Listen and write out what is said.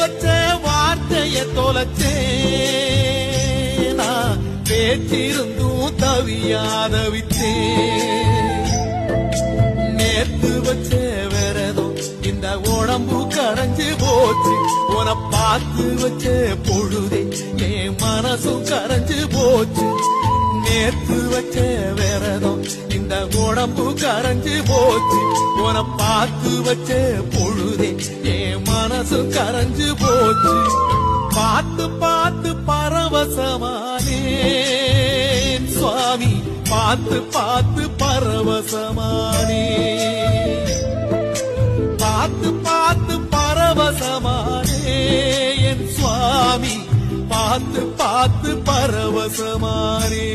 வச்ச வார்த்தைய தொலைச்சேன், நான் பேச்சிருந்தும் தவியாதவித்தேன். நேத்து வச்ச விரதம் இந்த உடம்பு கரைஞ்சு போச்சு, உன பார்த்து வச்ச பொழுதே என் மனசும் கரைஞ்சு போச்சு. நேத்து வச்ச விரதம் இந்த உடம்பு கரைஞ்சு போச்சு, உன பார்த்து வச்ச பொழுதே என் மனசு கரைஞ்சு போச்சு. பார்த்து பார்த்து பரவசமானேன் சுவாமி, பார்த்து பார்த்து பரவசமானேன். பார்த்து பார்த்து பரவசமானேன் சுவாமி, பார்த்து பார்த்து பரவசமானேன்.